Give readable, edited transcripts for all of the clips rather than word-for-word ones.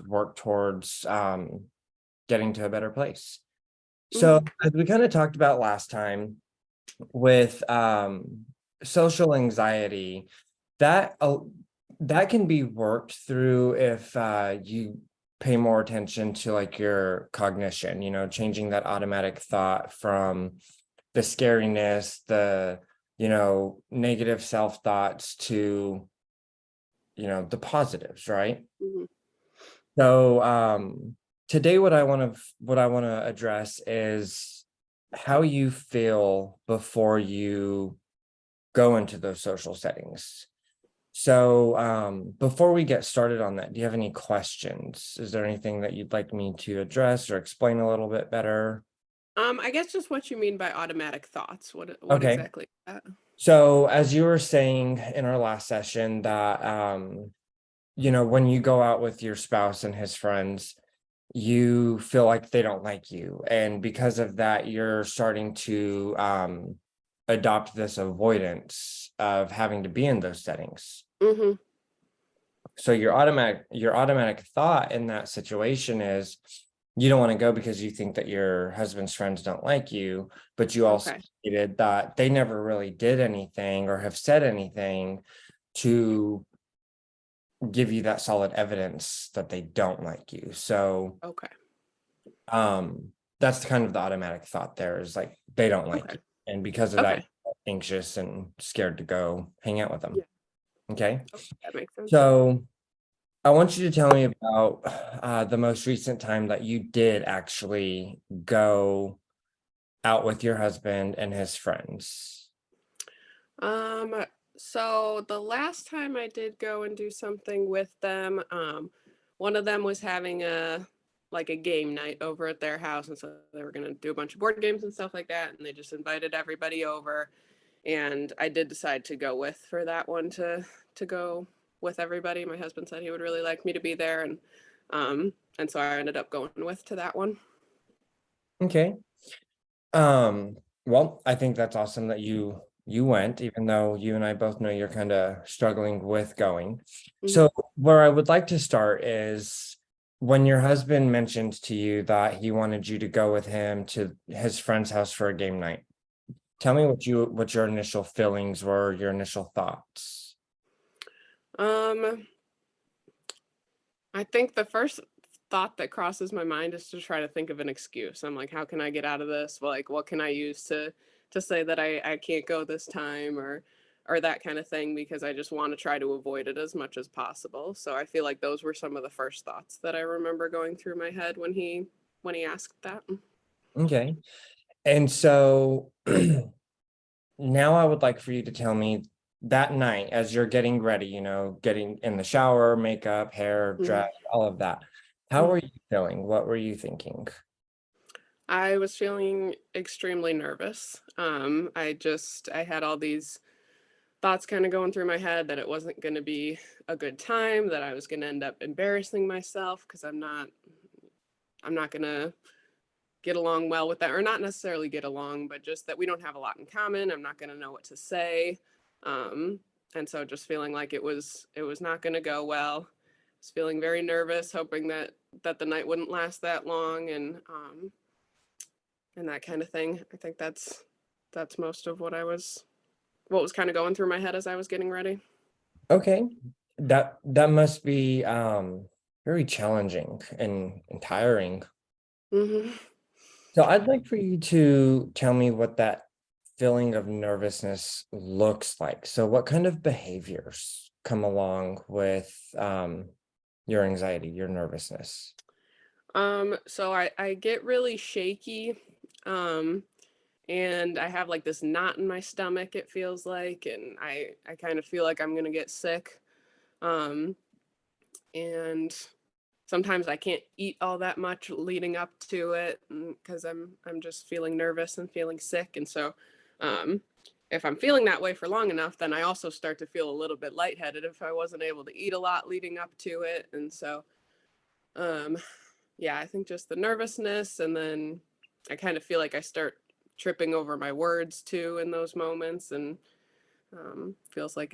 work towards getting to a better place. So Mhm. as we kind of talked about last time with social anxiety, that that can be worked through if you pay more attention to like your cognition, changing that automatic thought from the scariness, the negative self thoughts to the positives, right? Mhm. So today what I want to address is how you feel before you go into those social settings. So before we get started on that, do you have any questions? Is there anything that you'd like me to address or explain a little bit better? I guess just what you mean by automatic thoughts. What Okay. exactly is that? So as you were saying in our last session that when you go out with your spouse and his friends, you feel like they don't like you. And because of that, you're starting to adopt this avoidance of having to be in those settings. Mhm. So your automatic thought in that situation is you don't want to go because you think that your husband's friends don't like you, but you also Okay. stated that they never really did anything or have said anything to give you that solid evidence that they don't like you. So Okay. that's kind of the automatic thought there is like they don't like Okay. you. And because of that, Okay. you're anxious and scared to go hang out with them. Yeah. Okay. Okay. That makes sense. So I want you to tell me about the most recent time that you did actually go out with your husband and his friends. Um, so the last time I did go and do something with them, one of them was having a game night over at their house, and so they were gonna do a bunch of board games and stuff like that, and they just invited everybody over, and I did decide to go with for that one to go with everybody. My husband said he would really like me to be there, and so I ended up going with to that one. Okay. Well, I think that's awesome that you went, even though you and I both know you're kind of struggling with going. Mhm. So where I would like to start is when your husband mentioned to you that he wanted you to go with him to his friend's house for a game night. Tell me what your initial feelings were, your initial thoughts. Um, I think the first thought that crosses my mind is to try to think of an excuse. I'm like, how can I get out of this? Well, like, what can I use to say that I can't go this time or that kind of thing because I just want to try to avoid it as much as possible. So I feel like those were some of the first thoughts that I remember going through my head when he asked that. Okay. And so now I would like for you to tell me that night as you're getting ready, getting in the shower, makeup, hair, dress, Mhm. all of that. How Mhm. were you feeling? What were you thinking? I was feeling extremely nervous. I had all these thoughts kind of going through my head that it wasn't going to be a good time, that I was going to end up embarrassing myself because I'm not going to get along well with that, or not necessarily get along, but just that we don't have a lot in common. I'm not going to know what to say. Um and so just feeling like it was not going to go well. I was feeling very nervous, hoping that the night wouldn't last that long, and that kind of thing. I think that's most of what was kind of going through my head as I was getting ready. Okay. That must be very challenging and tiring. Mhm. So I'd like for you to tell me what that feeling of nervousness looks like. So what kind of behaviors come along with your anxiety, your nervousness? So I get really shaky, um, and I have like this knot in my stomach, it feels like, and I kind of feel like I'm gonna get sick. Um, and sometimes I can't eat all that much leading up to it because I'm just feeling nervous and feeling sick, and so um, if I'm feeling that way for long enough, then I also start to feel a little bit lightheaded if I wasn't able to eat a lot leading up to it, and so um, yeah, I think just the nervousness, and then I kind of feel like I start tripping over my words too in those moments, and feels like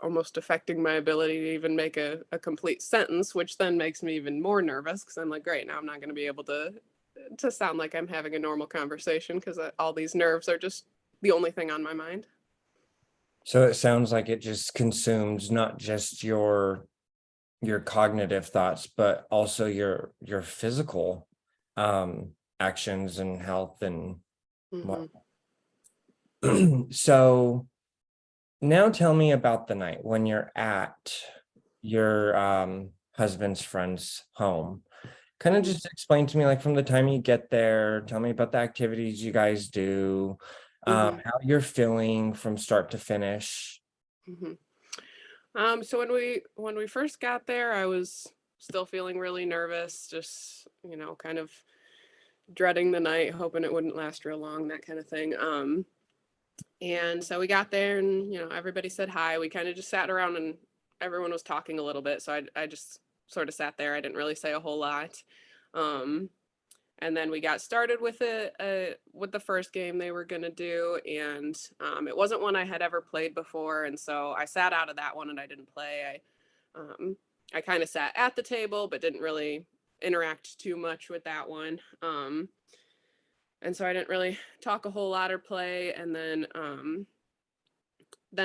almost affecting my ability to even make a complete sentence, which then makes me even more nervous because I'm like, great, now I'm not going to be able to sound like I'm having a normal conversation because all these nerves are just the only thing on my mind. So it sounds like it just consumes not just your cognitive thoughts, but also your physical actions and health and what. Hmm. So now tell me about the night when you're at your husband's friend's home. Kind of Hmm. just explain to me, like from the time you get there, tell me about the activities you guys do, Hmm. how you're feeling from start to finish. Hmm. So when we first got there, I was still feeling really nervous, just kind of dreading the night, hoping it wouldn't last real long, that kind of thing. And so we got there, and everybody said hi. We kind of just sat around, and everyone was talking a little bit, so I just sort of sat there. I didn't really say a whole lot. Um, and then we got started with with the first game they were gonna do, and it wasn't one I had ever played before, and so I sat out of that one and I didn't play. I kind of sat at the table, but didn't really interact too much with that one. And so I didn't really talk a whole lot or play. And then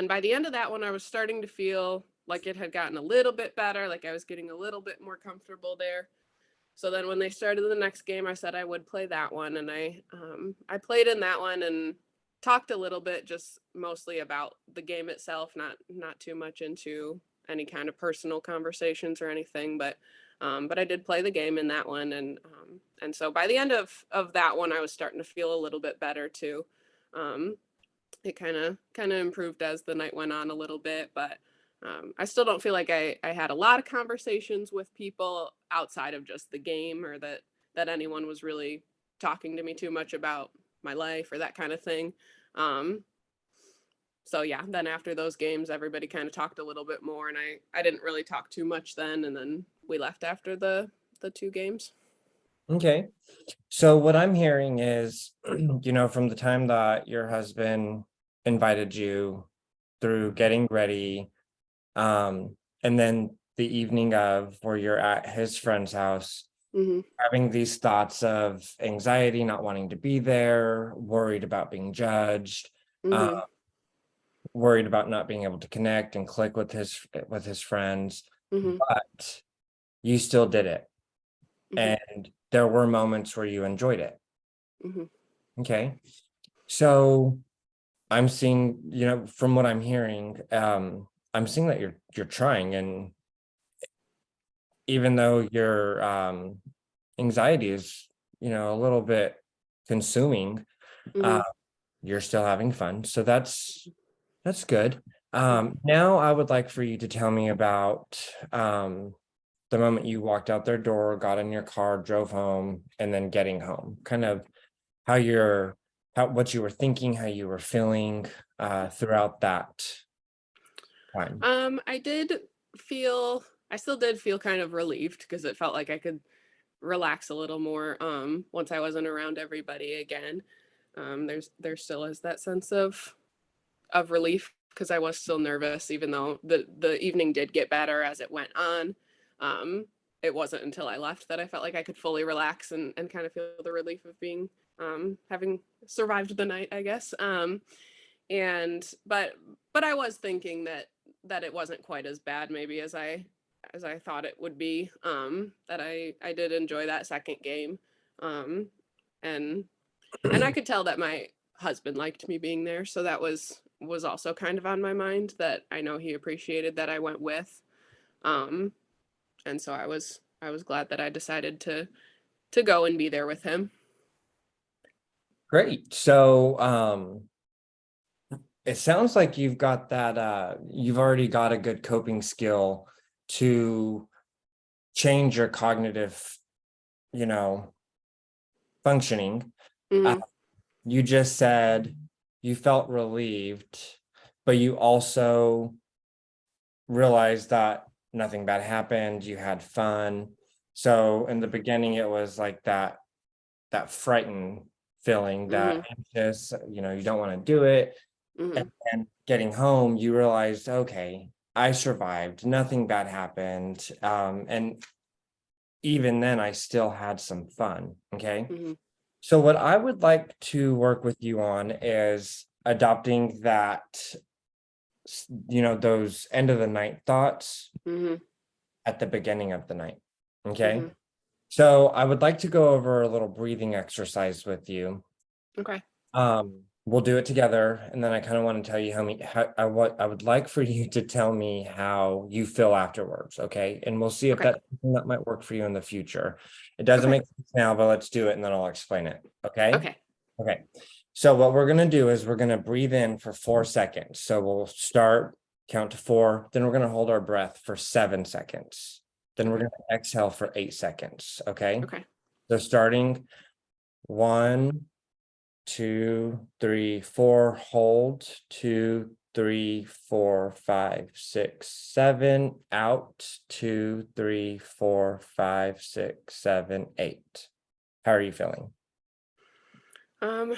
by the end of that one, I was starting to feel like it had gotten a little bit better, like I was getting a little bit more comfortable there. So then when they started the next game, I said I would play that one, and I played in that one and talked a little bit, just mostly about the game itself, not too much into any kind of personal conversations or anything, but I did play the game in that one, and so by the end of that one, I was starting to feel a little bit better too. Um, it kind of improved as the night went on a little bit, but I still don't feel like I had a lot of conversations with people outside of just the game, or that anyone was really talking to me too much about my life or that kind of thing. Um, so yeah, then after those games, everybody kind of talked a little bit more, and I didn't really talk too much then, and then we left after the two games. Okay. So what I'm hearing is, from the time that your husband invited you through getting ready, and then the evening of where you're at his friend's house, Hmm. having these thoughts of anxiety, not wanting to be there, worried about being judged, uh, Hmm. worried about not being able to connect and click with his friends, Hmm. but you still did it. Hmm. And there were moments where you enjoyed it. Hmm. Okay. So I'm seeing, from what I'm hearing, I'm seeing that you're trying, and even though your anxiety is, a little bit consuming, uh, Hmm. you're still having fun. So that's good. Hmm. Now I would like for you to tell me about the moment you walked out their door, got in your car, drove home, and then getting home. Kind of how you're how what you were thinking, how you were feeling throughout that time. I did I still did feel kind of relieved because it felt like I could relax a little more once I wasn't around everybody again. There still is that sense of relief because I was still nervous, even though the evening did get better as it went on. Um, it wasn't until I left that I felt like I could fully relax and kind of feel the relief of being having survived the night, I guess. And but I was thinking that it wasn't quite as bad maybe as I thought it would be. That I did enjoy that second game. Um, and and I could tell that my husband liked me being there, so that was also kind of on my mind, that I know he appreciated that I went with. Um, and so I was glad that I decided to go and be there with him. Great. So it sounds like you've already got a good coping skill to change your cognitive, you know, functioning. Uh, Hmm. you just said you felt relieved, but you also realized that nothing bad happened, you had fun. So in the beginning, it was like that frightened feeling, that Hmm. anxious, you don't want to do it. Hmm. And then getting home, you realized, okay, I survived, nothing bad happened. And even then I still had some fun. Okay. Mm-hmm. So what I would like to work with you on is adopting that, those end of the night thoughts Mm-hmm. at the beginning of the night. Okay. Mm-hmm. So I would like to go over a little breathing exercise with you. Okay. We'll do it together, and then I kind of want to tell you what I would like for you to tell me how you feel afterwards, okay? And we'll see if Okay. that's something that might work for you in the future. It doesn't Okay. make sense now, but let's do it and then I'll explain it, okay? Okay. Okay. So what we're gonna do is we're gonna breathe in for 4 seconds. So we'll start, count to 4, then we're gonna hold our breath for 7 seconds. Then we're Okay. gonna exhale for 8 seconds, okay? Okay. So starting 1, 2, 3, 4, hold, 2, 3, 4, 5, 6, 7, out, 2, 3, 4, 5, 6, 7, 8. How are you feeling? I'm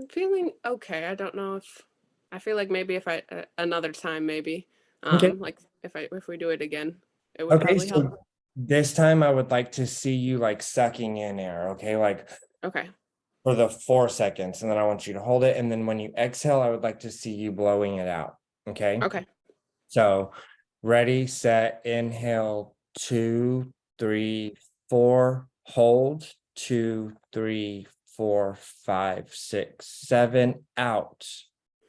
feeling okay. I don't know if I feel like maybe if I another time maybe Okay. like if we do it again, it would Okay, probably help. so this time I would like to see you like sucking in air, okay? Like Okay. for the 4 seconds, and then I want you to hold it. And then when you exhale, I would like to see you blowing it out, okay? Okay. So ready, set, inhale, 2, 3, 4, hold, 2, 3, 4, 5, 6, 7, out,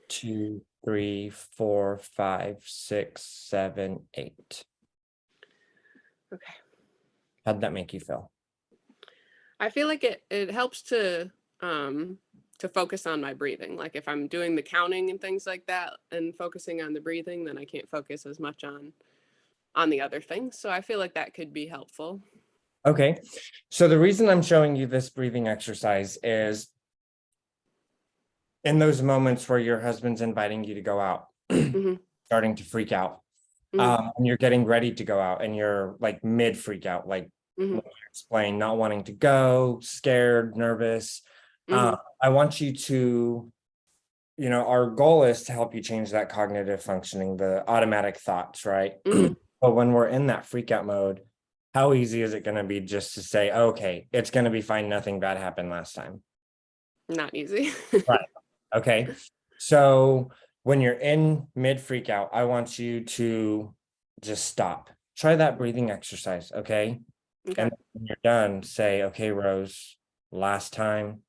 2, 3, 4, 5, 6, 7, 8. Okay. How'd that make you feel? I feel like it helps to focus on my breathing. Like if I'm doing the counting and things like that and focusing on the breathing, then I can't focus as much on the other things. So I feel like that could be helpful. Okay, so the reason I'm showing you this breathing exercise is in those moments where your husband's inviting you to go out, Hmm. starting to freak out, Hmm. and you're getting ready to go out and you're like mid freak out, like Hmm. let me explain, not wanting to go, scared, nervous. Hmm. I want you to, our goal is to help you change that cognitive functioning, the automatic thoughts, right? Hmm. But when we're in that freak out mode, how easy is it going to be just to say, okay, it's going to be fine, nothing bad happened last time? Not easy. Right. Okay. So when you're in mid freak out, I want you to just stop. Try that breathing exercise. Okay. Okay. And when you're done, say, okay, Rose, last time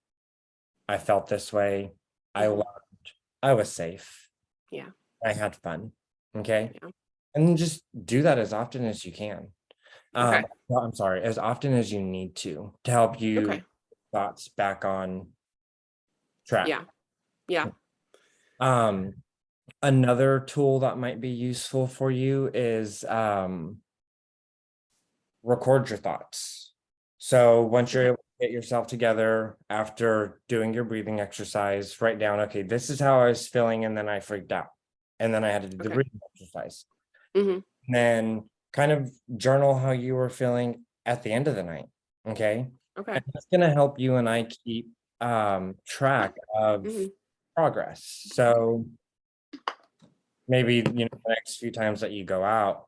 I felt this way. I Hmm. learned. I was safe. Yeah. I had fun. Okay. Yeah. And then just do that as often as you can. Okay. Well, I'm sorry, as often as you need to help you Okay. thoughts back on track. Yeah. Yeah. Um, Another tool that might be useful for you is record your thoughts. So once you're Okay. able to get yourself together after doing your breathing exercise, write down, okay, this is how I was feeling, and then I freaked out. And then I had to do the Okay. breathing exercise. Hmm. And then kind of journal how you were feeling at the end of the night. Okay. Okay. And that's gonna help you and I keep track of Hmm. progress. So maybe the next few times that you go out,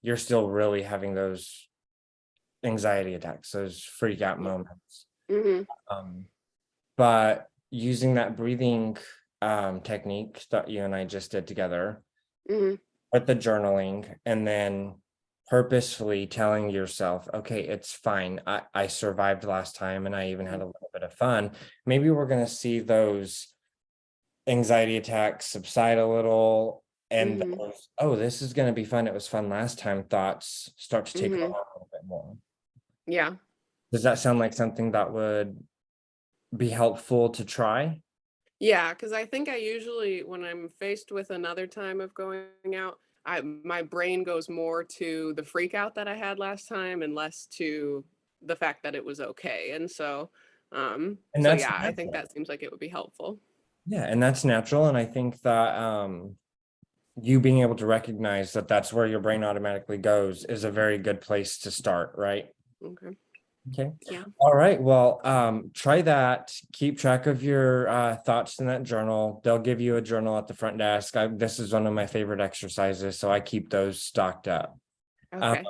you're still really having those anxiety attacks, those freak out Yeah. moments. Hmm. Um, but using that breathing technique that you and I just did together Hmm. with the journaling, and then purposefully telling yourself, okay, it's fine. I survived last time and I even had a little bit of fun. Maybe we're gonna see those anxiety attacks subside a little, and Hmm. those, oh, this is going to be fun, it was fun last time, thoughts start to take over Hmm. a little bit more. Yeah. Does that sound like something that would be helpful to try? Yeah, because I think I usually, when I'm faced with another time of going out, my brain goes more to the freak out that I had last time and less to the fact that it was okay. And so, And so that's yeah, I think natural. that seems like it would be helpful. Yeah, and that's natural, and I think that you being able to recognize that that's where your brain automatically goes is a very good place to start, right? Okay. Okay. Yeah. All right. Well, try that. Keep track of your thoughts in that journal. They'll give you a journal at the front desk. This is one of my favorite exercises, so I keep those stocked up. Okay.